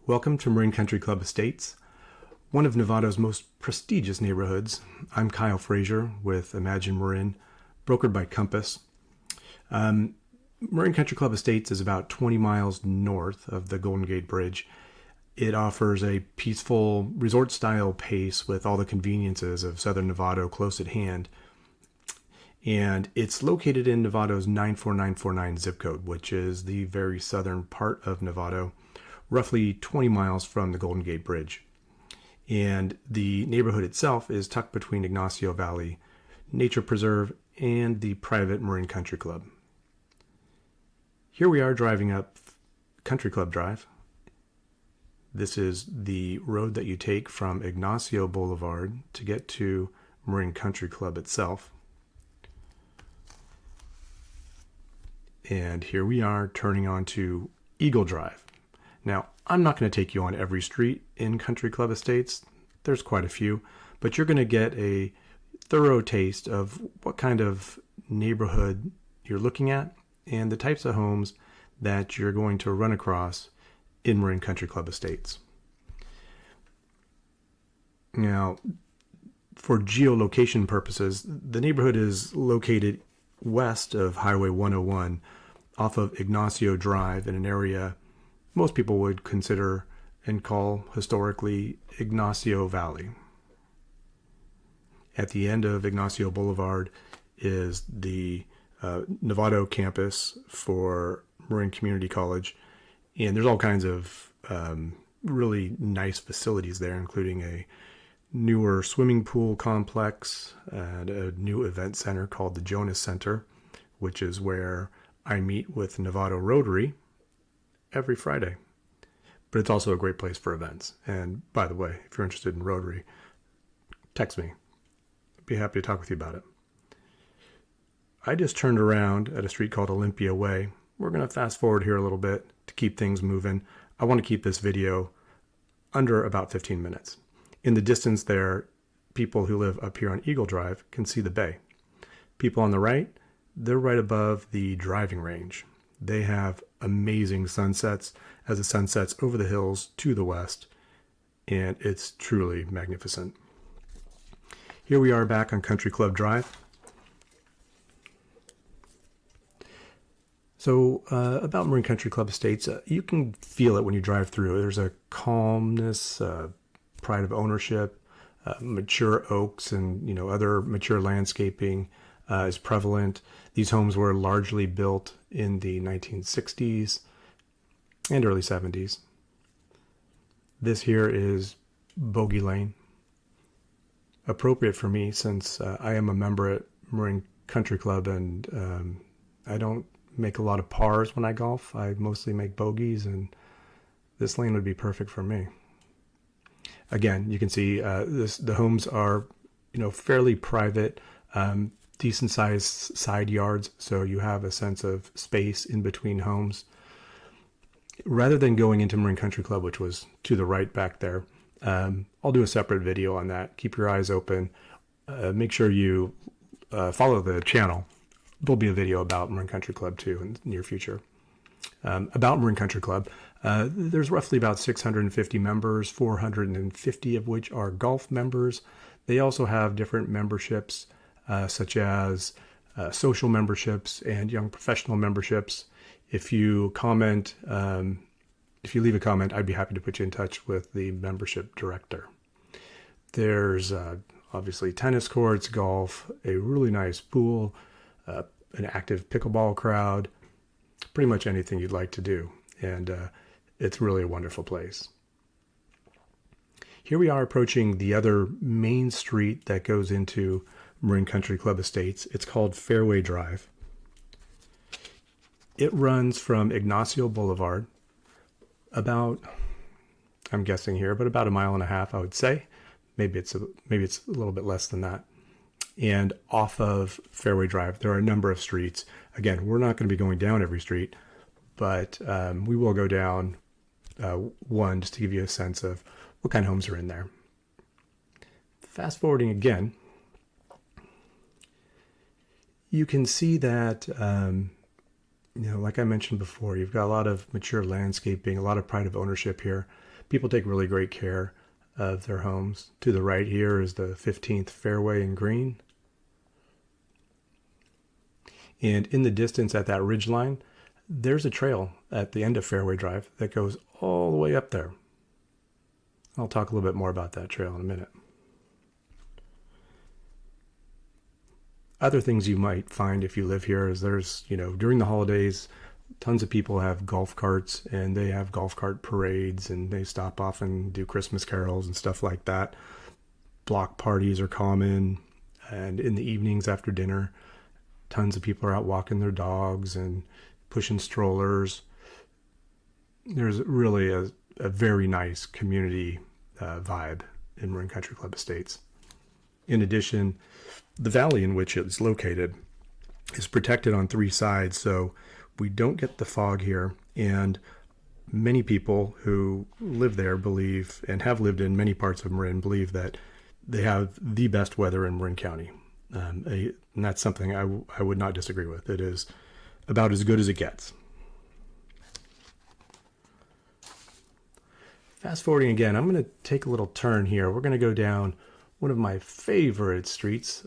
Welcome to Marin Country Club Estates, one of Novato's most prestigious neighborhoods. I'm Kyle Frazier with Imagine Marin, brokered by Compass. Marin Country Club Estates is about 20 miles north of the Golden Gate Bridge. It offers a peaceful resort-style pace with all the conveniences of southern Novato close at hand. And it's located in Novato's 94949 zip code, which is the very southern part of Novato, roughly 20 miles from the Golden Gate Bridge. And the neighborhood itself is tucked between Ignacio Valley Nature Preserve and the private Marin Country Club. Here we are driving up Country Club Drive. This is the road that you take from Ignacio Boulevard to get to Marin Country Club itself. And here we are turning onto Eagle Drive. Now, I'm not going to take you on every street in Country Club Estates. There's quite a few, but you're going to get a thorough taste of what kind of neighborhood you're looking at and the types of homes that you're going to run across in Marin Country Club Estates. Now, for geolocation purposes, the neighborhood is located west of Highway 101 off of Ignacio Drive in an area most people would consider and call historically Ignacio Valley. At the end of Ignacio Boulevard is the Novato campus for Marin Community College, and there's all kinds of really nice facilities there, including a newer swimming pool complex and a new event center called the Jonas Center, which is where I meet with Novato Rotary every Friday. But it's also a great place for events. And by the way, if you're interested in Rotary, text me. I'd be happy to talk with you about it. I just turned around at a street called Olympia Way. We're going to fast forward here a little bit to keep things moving. I want to keep this video under about 15 minutes. In the distance there, people who live up here on Eagle Drive can see the bay. People on the right, they're right above the driving range. They have amazing sunsets as the sun sets over the hills to the west, and it's truly magnificent. Here we are back on Country Club Drive. So about Marin Country Club Estates, you can feel it when you drive through. There's a calmness, pride of ownership, mature oaks and other mature landscaping is prevalent. These homes were largely built in the 1960s and early 70s. This here is Bogey Lane. Appropriate for me since I am a member at Marin Country Club, and I don't make a lot of pars when I golf. I mostly make bogeys, and this lane would be perfect for me. Again, you can see the homes are fairly private, decent sized side yards, so you have a sense of space in between homes. Rather than going into Marin Country Club, which was to the right back there, I'll do a separate video on that. Keep your eyes open. Make sure you follow the channel. There'll be a video about Marin Country Club too in the near future. About Marin Country Club, there's roughly about 650 members, 450 of which are golf members. They also have different memberships, such as social memberships and young professional memberships. If you leave a comment, I'd be happy to put you in touch with the membership director. There's obviously tennis courts, golf, a really nice pool, an active pickleball crowd, pretty much anything you'd like to do. And it's really a wonderful place. Here we are approaching the other main street that goes into Marin Country Club Estates. It's called Fairway Drive. It runs from Ignacio Boulevard about, I'm guessing here, but about 1.5 miles, I would say. Maybe it's a little bit less than that. And off of Fairway Drive, there are a number of streets. Again, we're not going to be going down every street, but we will go down one just to give you a sense of what kind of homes are in there. Fast forwarding again, you can see that like I mentioned before, you've got a lot of mature landscaping, a lot of pride of ownership here. People take really great care of their homes. To the right here is the 15th Fairway and Green. And in the distance at that ridge line, there's a trail at the end of Fairway Drive that goes all the way up there. I'll talk a little bit more about that trail in a minute. Other things you might find if you live here is there's, during the holidays, tons of people have golf carts, and they have golf cart parades, and they stop off and do Christmas carols and stuff like that. Block parties are common, and in the evenings after dinner, tons of people are out walking their dogs and pushing strollers. There's really a very nice community vibe in Marin Country Club Estates. In addition, the valley in which it's located is protected on 3 sides, so we don't get the fog here. And many people who live there believe, and have lived in many parts of Marin, believe that they have the best weather in Marin County. And that's something I would not disagree with. It is about as good as it gets. Fast forwarding again, I'm going to take a little turn here. We're going to go down one of my favorite streets,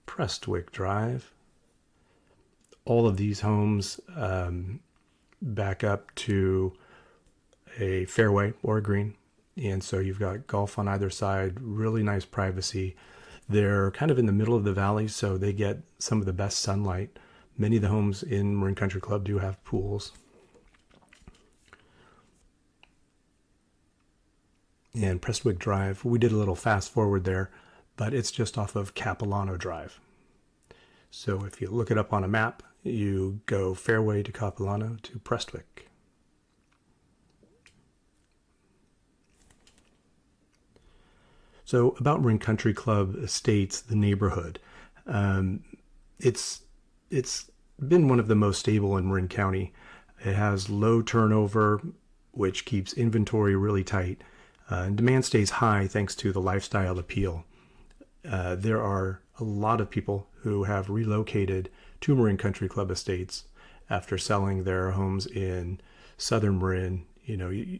Prestwick Drive. All of these homes back up to a fairway or a green. And so you've got golf on either side, really nice privacy. They're kind of in the middle of the valley, so they get some of the best sunlight. Many of the homes in Marin Country Club do have pools. And Prestwick Drive, we did a little fast forward there, but it's just off of Capilano Drive. So if you look it up on a map, you go Fairway to Capilano to Prestwick. So about Marin Country Club Estates, the neighborhood, it's been one of the most stable in Marin County. It has low turnover, which keeps inventory really tight. And demand stays high thanks to the lifestyle appeal. There are a lot of people who have relocated to Marin Country Club Estates after selling their homes in southern Marin.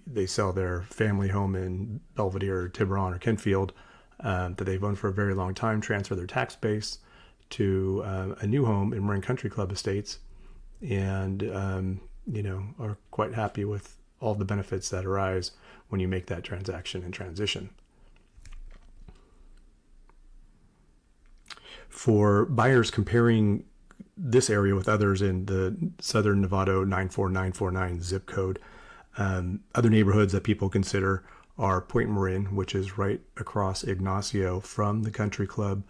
They sell their family home in Belvedere, Tiburon, or Kentfield that they've owned for a very long time, transfer their tax base to a new home in Marin Country Club Estates, and are quite happy with all the benefits that arise when you make that transaction and transition. For buyers comparing this area with others in the Southern Novato 94949 zip code, other neighborhoods that people consider are Point Marin, which is right across Ignacio from the country club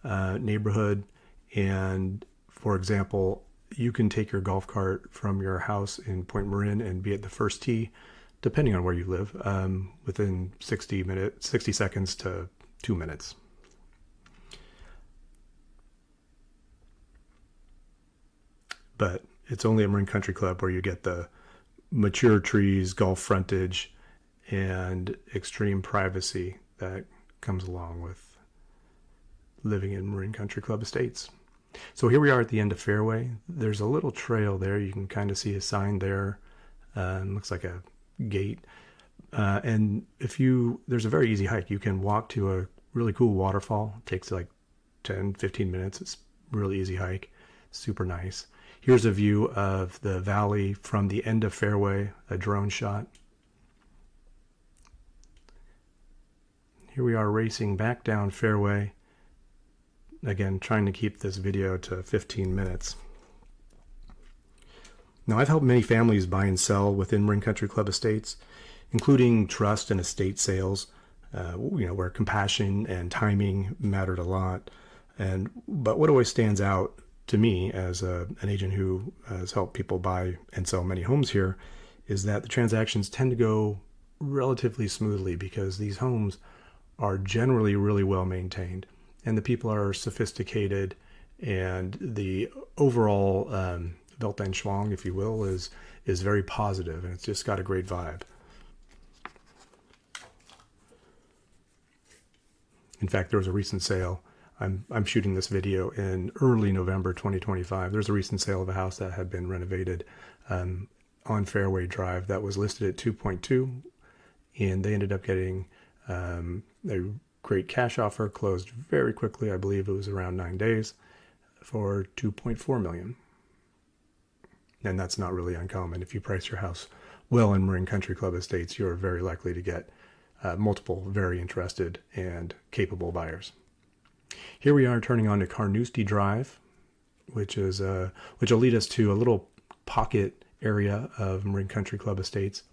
neighborhood. And for example, you can take your golf cart from your house in Point Marin and be at the first tee, depending on where you live, within 60 seconds to 2 minutes. But it's only at Marin Country Club where you get the mature trees, golf frontage, and extreme privacy that comes along with living in Marin Country Club Estates. So here we are at the end of Fairway. There's a little trail there. You can kind of see a sign there. Looks like a gate. And there's a very easy hike. You can walk to a really cool waterfall. It takes like 10, 15 minutes. It's a really easy hike. Super nice. Here's a view of the valley from the end of Fairway, a drone shot. Here we are racing back down Fairway. Again, trying to keep this video to 15 minutes. Now, I've helped many families buy and sell within Marin Country Club Estates, including trust and estate sales, where compassion and timing mattered a lot. But what always stands out to me as an agent who has helped people buy and sell many homes here is that the transactions tend to go relatively smoothly because these homes are generally really well maintained and the people are sophisticated, and the overall Weltanschauung, if you will, is very positive, and it's just got a great vibe. In fact, there was a recent sale. I'm shooting this video in early November 2025. There's a recent sale of a house that had been renovated on Fairway Drive that was listed at 2.2, and they ended up getting a great cash offer, closed very quickly. I believe it was around 9 days for $2.4 million. And that's not really uncommon. If you price your house well in Marin Country Club Estates, you're very likely to get multiple very interested and capable buyers. Here we are turning on to Carnoustie Drive, which will lead us to a little pocket area of Marin Country Club Estates.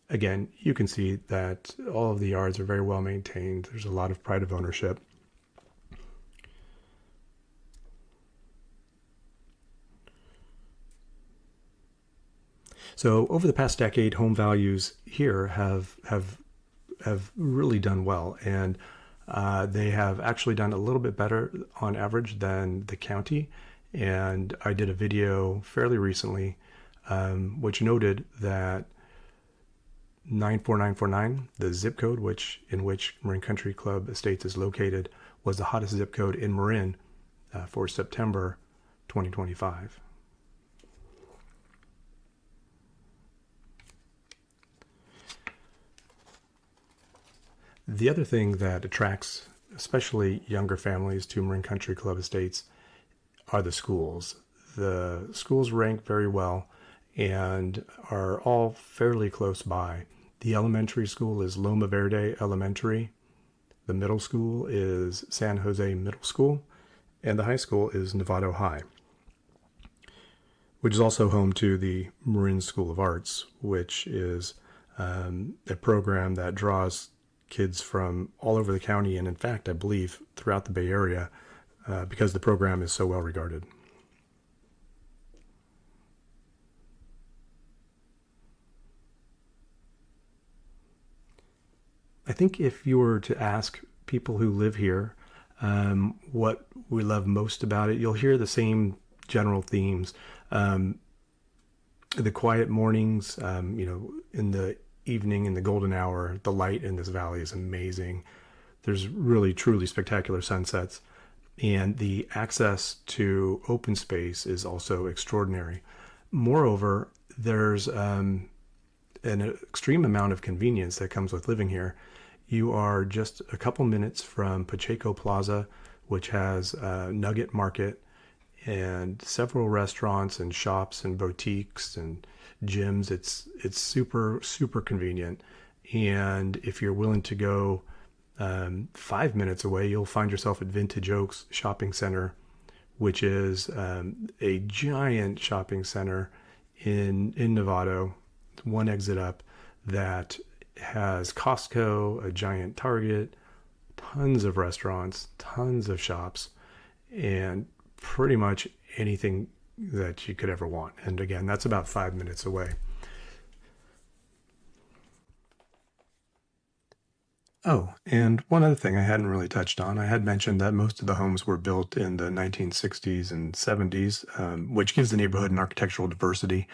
Again, you can see that all of the yards are very well maintained. There's a lot of pride of ownership. So over the past decade, home values here have really done well, and they have actually done a little bit better on average than the county. And I did a video fairly recently, which noted that 94949, the zip code in which Marin Country Club Estates is located, was the hottest zip code in Marin for September 2025. The other thing that attracts especially younger families to Marin Country Club Estates are the schools. The schools rank very well and are all fairly close by. The elementary school is Loma Verde Elementary. The middle school is San Jose Middle School. And the high school is Novato High, which is also home to the Marin School of Arts, which is a program that draws kids from all over the county and, in fact, I believe throughout the Bay Area because the program is so well regarded. I think if you were to ask people who live here what we love most about it, you'll hear the same general themes. The quiet mornings, in the evening, in the golden hour, the light in this valley is amazing. There's really, truly spectacular sunsets. And the access to open space is also extraordinary. Moreover, there's an extreme amount of convenience that comes with living here. You are just a couple minutes from Pacheco Plaza, which has a Nugget Market and several restaurants and shops and boutiques and gyms. It's super, super convenient. And if you're willing to go 5 minutes away, you'll find yourself at Vintage Oaks Shopping Center, which is a giant shopping center in Novato, one exit up, that has Costco, a giant Target, tons of restaurants, tons of shops, and pretty much anything that you could ever want. And again, that's about 5 minutes away. Oh, and one other thing I hadn't really touched on, I had mentioned that most of the homes were built in the 1960s and 70s, which gives the neighborhood an architectural diversity.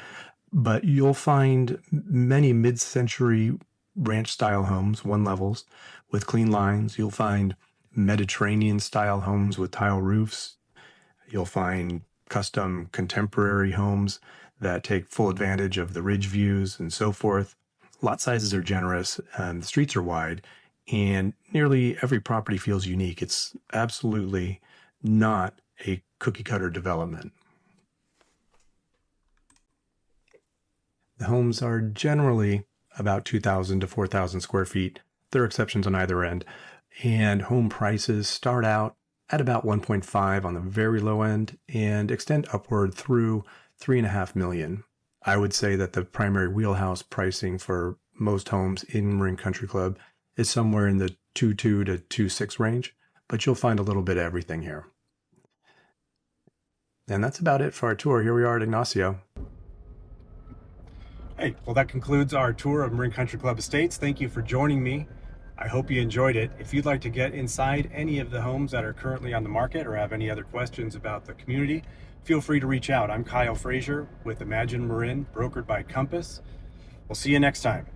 But you'll find many mid-century ranch-style homes, one levels, with clean lines. You'll find Mediterranean-style homes with tile roofs. You'll find custom contemporary homes that take full advantage of the ridge views and so forth. Lot sizes are generous, and the streets are wide, and nearly every property feels unique. It's absolutely not a cookie-cutter development. The homes are generally about 2,000 to 4,000 square feet. There are exceptions on either end. And home prices start out at about 1.5 on the very low end and extend upward through 3.5 million. I would say that the primary wheelhouse pricing for most homes in Marin Country Club is somewhere in the 2.2 to 2.6 range, but you'll find a little bit of everything here. And that's about it for our tour. Here we are at Ignacio. Hey, well, that concludes our tour of Marin Country Club Estates. Thank you for joining me. I hope you enjoyed it. If you'd like to get inside any of the homes that are currently on the market or have any other questions about the community, feel free to reach out. I'm Kyle Frazier with Imagine Marin, brokered by Compass. We'll see you next time.